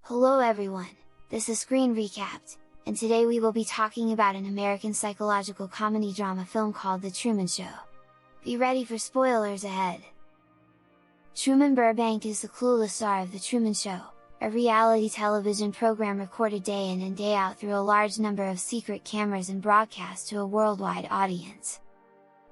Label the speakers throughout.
Speaker 1: Hello everyone, this is Screen Recapped, and today we will be talking about an American psychological comedy drama film called The Truman Show. Be ready for spoilers ahead! Truman Burbank is the clueless star of The Truman Show, a reality television program recorded day in and day out through a large number of secret cameras and broadcast to a worldwide audience.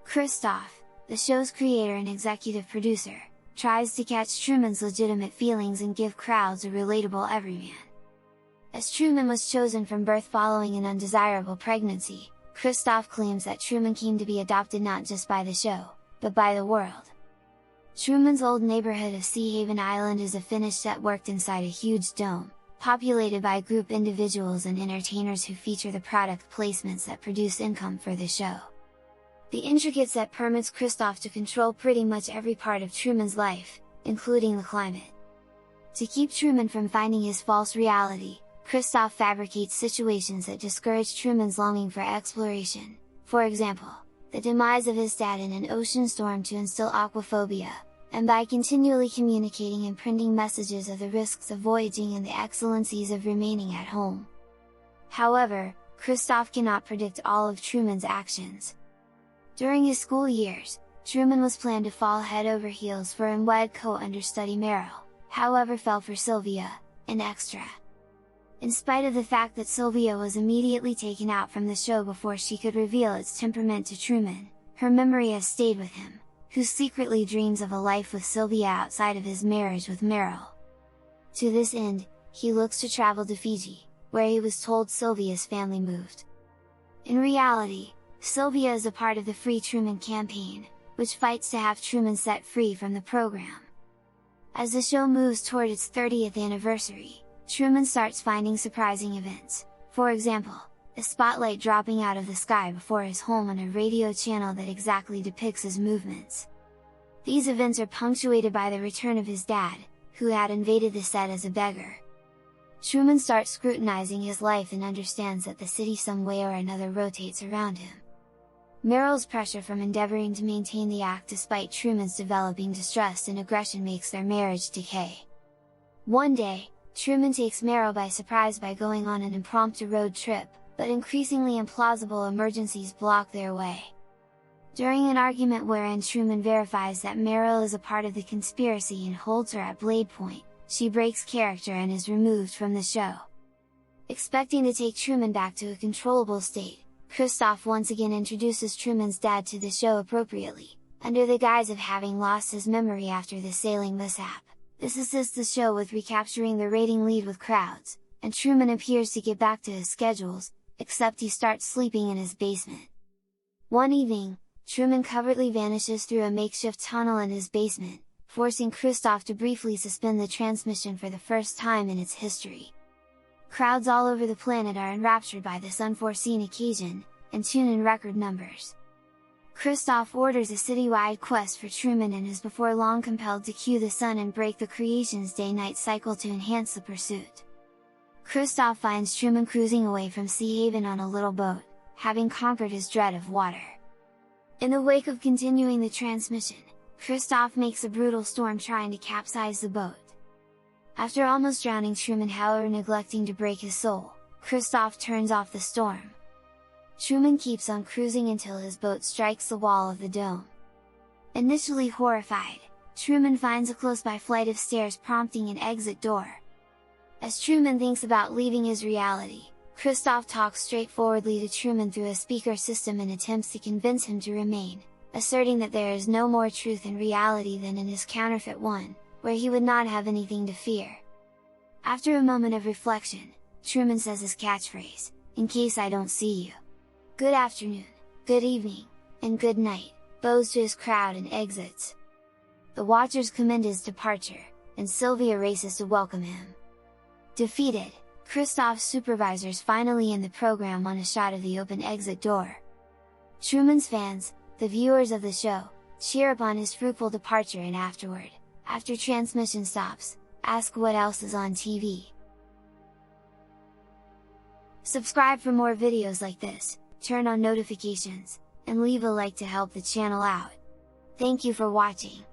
Speaker 1: Christof, the show's creator and executive producer, tries to catch Truman's legitimate feelings and give crowds a relatable everyman. As Truman was chosen from birth following an undesirable pregnancy, Christof claims that Truman came to be adopted not just by the show, but by the world. Truman's old neighborhood of Sea Haven Island is a Finnish set worked inside a huge dome, populated by group individuals and entertainers who feature the product placements that produce income for the show. The intricate set permits Christof to control pretty much every part of Truman's life, including the climate. To keep Truman from finding his false reality, Christof fabricates situations that discourage Truman's longing for exploration, for example, the demise of his dad in an ocean storm to instill aquaphobia, and by continually communicating and printing messages of the risks of voyaging and the excellencies of remaining at home. However, Christof cannot predict all of Truman's actions. During his school years, Truman was planned to fall head over heels for unwed co-understudy Meryl, however fell for Sylvia, an extra. In spite of the fact that Sylvia was immediately taken out from the show before she could reveal its temperament to Truman, her memory has stayed with him, who secretly dreams of a life with Sylvia outside of his marriage with Meryl. To this end, he looks to travel to Fiji, where he was told Sylvia's family moved. In reality, Sylvia is a part of the Free Truman campaign, which fights to have Truman set free from the program. As the show moves toward its 30th anniversary, Truman starts finding surprising events, for example, a spotlight dropping out of the sky before his home on a radio channel that exactly depicts his movements. These events are punctuated by the return of his dad, who had invaded the set as a beggar. Truman starts scrutinizing his life and understands that the city some way or another rotates around him. Meryl's pressure from endeavoring to maintain the act despite Truman's developing distrust and aggression makes their marriage decay. One day, Truman takes Meryl by surprise by going on an impromptu road trip, but increasingly implausible emergencies block their way. During an argument wherein Truman verifies that Meryl is a part of the conspiracy and holds her at blade point, she breaks character and is removed from the show. Expecting to take Truman back to a controllable state, Christof once again introduces Truman's dad to the show appropriately, under the guise of having lost his memory after the sailing mishap. This assists the show with recapturing the rating lead with crowds, and Truman appears to get back to his schedules, except he starts sleeping in his basement. One evening, Truman covertly vanishes through a makeshift tunnel in his basement, forcing Christof to briefly suspend the transmission for the first time in its history. Crowds all over the planet are enraptured by this unforeseen occasion, and tune in record numbers. Christof orders a citywide quest for Truman and is before long compelled to cue the sun and break the creation's day-night cycle to enhance the pursuit. Christof finds Truman cruising away from Sea Haven on a little boat, having conquered his dread of water. In the wake of continuing the transmission, Christof makes a brutal storm trying to capsize the boat. After almost drowning Truman however neglecting to break his soul, Christof turns off the storm. Truman keeps on cruising until his boat strikes the wall of the dome. Initially horrified, Truman finds a close-by flight of stairs prompting an exit door. As Truman thinks about leaving his reality, Christof talks straightforwardly to Truman through a speaker system and attempts to convince him to remain, asserting that there is no more truth in reality than in his counterfeit one, where he would not have anything to fear. After a moment of reflection, Truman says his catchphrase, "In case I don't see you. Good afternoon, good evening, and good night," bows to his crowd and exits. The watchers commend his departure, and Sylvia races to welcome him. Defeated, Christof's supervisors finally end the program on a shot of the open exit door. Truman's fans, the viewers of the show, cheer upon his fruitful departure and afterward, after transmission stops, ask what else is on TV. Subscribe for more videos like this, turn on notifications, and leave a like to help the channel out. Thank you for watching!